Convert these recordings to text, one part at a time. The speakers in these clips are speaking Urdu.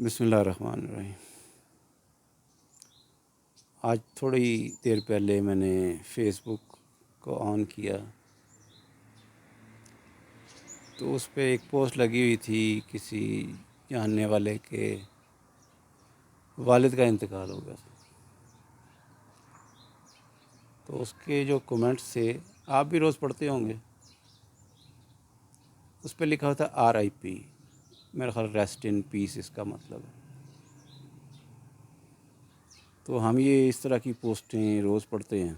بسم اللہ الرحمن الرحیم۔ آج تھوڑی دیر پہلے میں نے فیس بک کو آن کیا تو اس پہ ایک پوسٹ لگی ہوئی تھی کسی جاننے والے کے والد کا انتقال ہو گیا تھا۔ تو اس کے جو کومنٹس تھے آپ بھی روز پڑھتے ہوں گے، اس پہ لکھا تھا RIP، میرا خیال ریسٹ ان پیس اس کا مطلب ہے۔ تو ہم یہ اس طرح کی پوسٹیں روز پڑھتے ہیں۔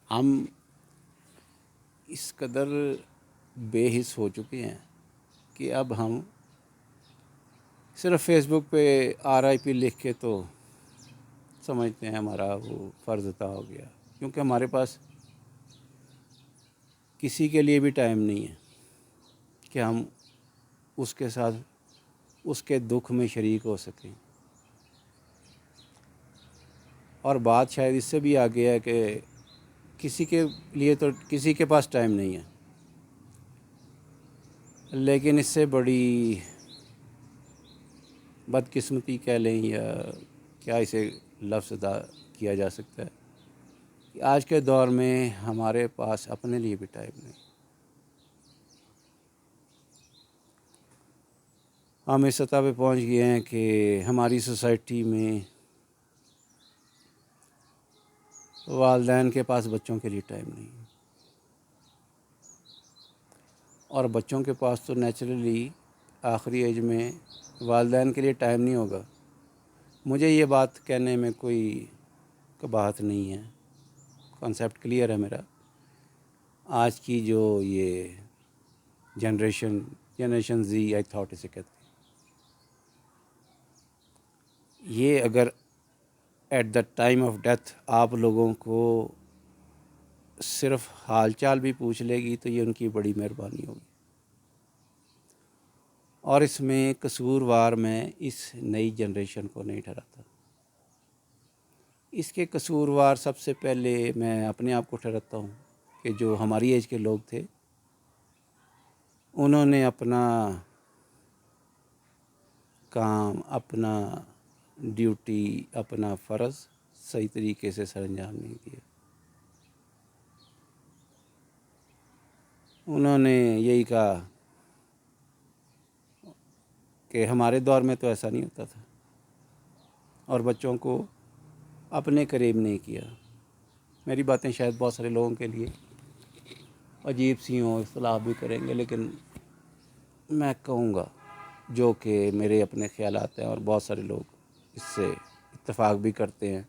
ہم اس قدر بے حس ہو چکے ہیں کہ اب ہم صرف فیس بک پہ RIP لکھ کے تو سمجھتے ہیں ہمارا وہ فرض ادا ہو گیا، کیونکہ ہمارے پاس کسی کے لیے بھی ٹائم نہیں ہے کہ ہم اس کے ساتھ اس کے دکھ میں شریک ہو سکیں۔ اور بات شاید اس سے بھی آگے ہے کہ کسی کے لیے تو کسی کے پاس ٹائم نہیں ہے، لیکن اس سے بڑی بدقسمتی کہہ لیں یا کیا اسے لفظ ادا کیا جا سکتا ہے کہ آج کے دور میں ہمارے پاس اپنے لیے بھی ٹائم نہیں۔ ہم اس سطح پہ پہنچ گئے ہیں کہ ہماری سوسائٹی میں والدین کے پاس بچوں کے لیے ٹائم نہیں، اور بچوں کے پاس تو نیچرلی آخری ایج میں والدین کے لیے ٹائم نہیں ہوگا۔ مجھے یہ بات کہنے میں کوئی قباحت نہیں ہے، کانسیپٹ کلیئر ہے میرا۔ آج کی جو یہ جنریشن زی آئی تھاٹ اسے کہتے ہیں، یہ اگر at the time of death آپ لوگوں کو صرف حال چال بھی پوچھ لے گی تو یہ ان کی بڑی مہربانی ہوگی۔ اور اس میں قصوروار میں اس نئی جنریشن کو نہیں ٹھہراتا، اس کے قصوروار سب سے پہلے میں اپنے آپ کو ٹھہراتا ہوں کہ جو ہماری ایج کے لوگ تھے انہوں نے اپنا کام، اپنا ڈیوٹی، اپنا فرض صحیح طریقے سے سر انجام نہیں دیا۔ انہوں نے یہی کہا کہ ہمارے دور میں تو ایسا نہیں ہوتا تھا، اور بچوں کو اپنے قریب نہیں کیا۔ میری باتیں شاید بہت سارے لوگوں کے لیے عجیب سی ہوں، اختلاف بھی کریں گے، لیکن میں کہوں گا جو کہ میرے اپنے خیالات ہیں، اور بہت سارے لوگ اس سے اتفاق بھی کرتے ہیں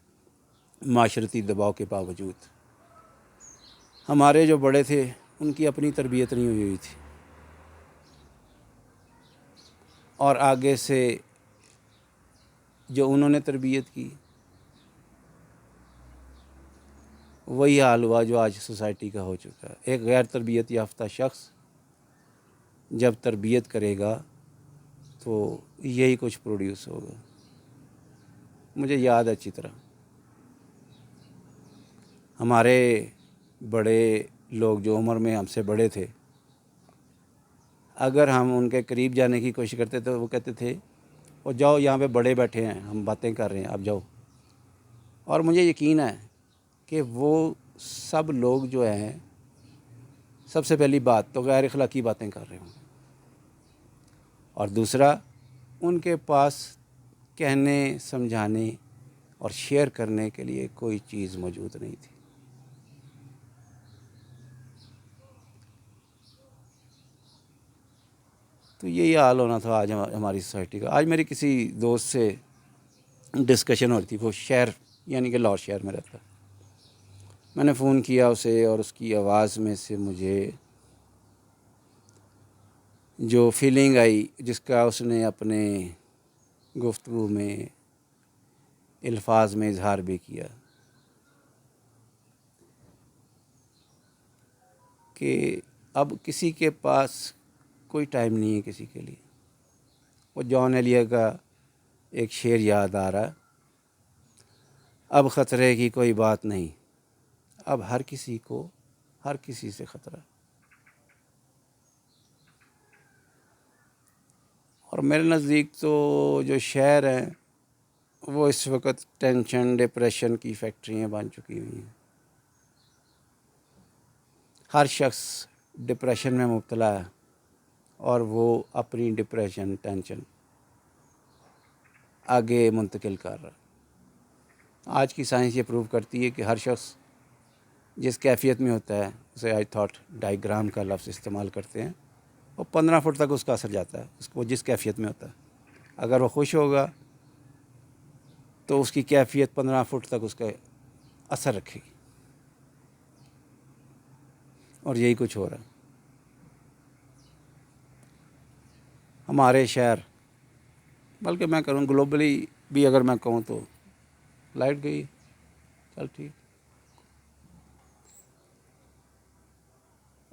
معاشرتی دباؤ کے باوجود۔ ہمارے جو بڑے تھے ان کی اپنی تربیت نہیں ہوئی تھی، اور آگے سے جو انہوں نے تربیت کی وہی حال ہوا جو آج سوسائٹی کا ہو چکا ہے۔ ایک غیر تربیت یافتہ شخص جب تربیت کرے گا تو یہی کچھ پروڈیوس ہوگا۔ مجھے یاد ہے اچھی طرح ہمارے بڑے لوگ جو عمر میں ہم سے بڑے تھے، اگر ہم ان کے قریب جانے کی کوشش کرتے تو وہ کہتے تھے وہ جاؤ، یہاں پہ بڑے بیٹھے ہیں، ہم باتیں کر رہے ہیں، آپ جاؤ۔ اور مجھے یقین ہے کہ وہ سب لوگ جو ہیں سب سے پہلی بات تو غیر اخلاقی باتیں کر رہے ہوں، اور دوسرا ان کے پاس کہنے، سمجھانے اور شیئر کرنے کے لیے کوئی چیز موجود نہیں تھی۔ تو یہی حال ہونا تھا آج ہماری سوسائٹی کا۔ آج میری کسی دوست سے ڈسکشن ہو رہی تھی، وہ شہر یعنی کہ لاہور شہر میں رہتا ہے۔ میں نے فون کیا اسے، اور اس کی آواز میں سے مجھے جو فیلنگ آئی، جس کا اس نے اپنے گفتگو میں الفاظ میں اظہار بھی کیا، کہ اب کسی کے پاس کوئی ٹائم نہیں ہے کسی کے لیے۔ وہ جان ایلیا کا ایک شعر یاد آ رہا، اب خطرے کی کوئی بات نہیں، اب ہر کسی کو ہر کسی سے خطرہ۔ اور میرے نزدیک تو جو شہر ہیں وہ اس وقت ٹینشن ڈپریشن کی فیکٹریاں بن چکی ہوئی ہیں. ہر شخص ڈپریشن میں مبتلا ہے اور وہ اپنی ڈپریشن ٹینشن آگے منتقل کر رہا ہے. آج کی سائنس یہ پروو کرتی ہے کہ ہر شخص جس کیفیت میں ہوتا ہے اسے آئی تھاٹ ڈائیگرام کا لفظ استعمال کرتے ہیں، وہ 15 فٹ تک اس کا اثر جاتا ہے وہ جس کیفیت میں ہوتا ہے. اگر وہ خوش ہوگا تو اس کی کیفیت 15 فٹ تک اس کا اثر رکھے گی، اور یہی کچھ ہو رہا ہے. ہمارے شہر، بلکہ میں کروں گلوبلی بھی اگر میں کہوں تو لائٹ گئی، چل ٹھیک.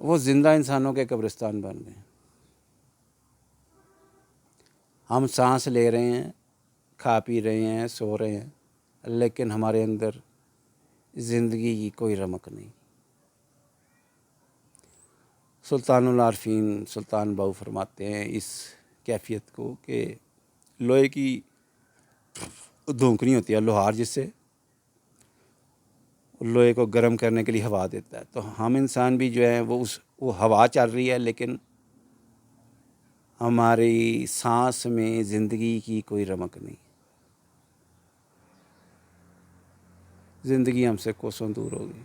وہ زندہ انسانوں کے قبرستان بن گئے. ہم سانس لے رہے ہیں، کھا پی رہے ہیں، سو رہے ہیں، لیکن ہمارے اندر زندگی کی کوئی رمق نہیں. سلطان العارفین سلطان باؤ فرماتے ہیں اس کیفیت کو کہ لوہے کی دھونکنی ہوتی ہے، لوہار جس سے لوہے کو گرم کرنے کے لیے ہوا دیتا ہے. تو ہم انسان بھی جو ہیں وہ ہوا چل رہی ہے، لیکن ہماری سانس میں زندگی کی کوئی رمق نہیں. زندگی ہم سے کوسوں دور ہو گئی.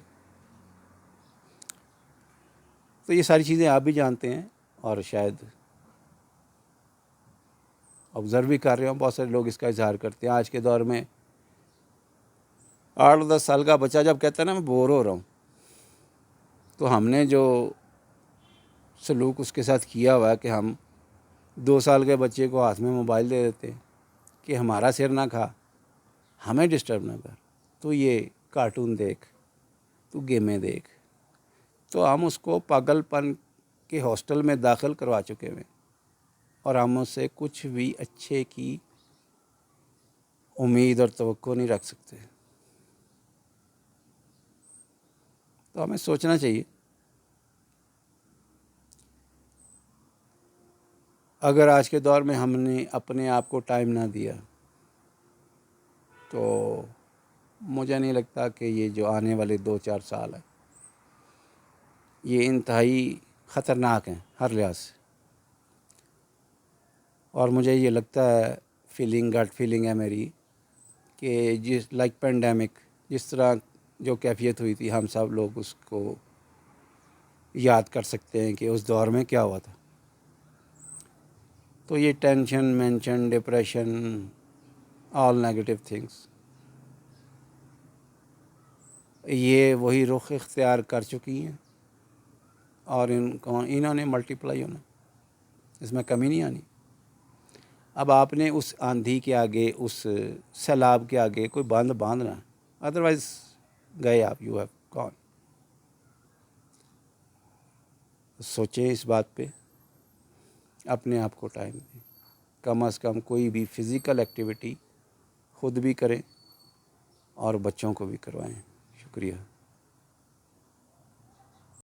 تو یہ ساری چیزیں آپ بھی جانتے ہیں اور شاید آبزرو بھی کر رہے ہوں. بہت سارے لوگ اس کا اظہار کرتے ہیں. آج کے دور میں 8-10 سال کا بچہ جب کہتا ہے نا میں بور ہو رہا ہوں، تو ہم نے جو سلوک اس کے ساتھ کیا ہوا ہے کہ ہم 2 سال کے بچے کو ہاتھ میں موبائل دے دیتے ہیں کہ ہمارا سر نہ کھا، ہمیں ڈسٹرب نہ کر، تو یہ کارٹون دیکھ، تو گیمیں دیکھ. تو ہم اس کو پاگل پن کے ہاسٹل میں داخل کروا چکے ہیں، اور ہم اس سے کچھ بھی اچھے کی امید اور توقع نہیں رکھ سکتے. تو ہمیں سوچنا چاہیے. اگر آج کے دور میں ہم نے اپنے آپ کو ٹائم نہ دیا تو مجھے نہیں لگتا کہ یہ جو آنے والے 2-4 سال ہیں یہ انتہائی خطرناک ہیں ہر لحاظ سے. اور مجھے یہ لگتا ہے، گٹ فیلنگ ہے میری، کہ لائک پینڈیمک جس طرح جو کیفیت ہوئی تھی، ہم سب لوگ اس کو یاد کر سکتے ہیں کہ اس دور میں کیا ہوا تھا. تو یہ tension mention depression all negative things یہ وہی رخ اختیار کر چکی ہیں، اور انہوں نے ملٹی پلائی ہونا، اس میں کمی نہیں آنی. اب آپ نے اس آندھی کے آگے، اس سیلاب کے آگے کوئی باندھنا، ادروائز گئے آپ، یو ہیو گون. سوچیں اس بات پہ، اپنے آپ کو ٹائم دیں. کم از کم کوئی بھی فزیکل ایکٹیویٹی خود بھی کریں اور بچوں کو بھی کروائیں. شکریہ.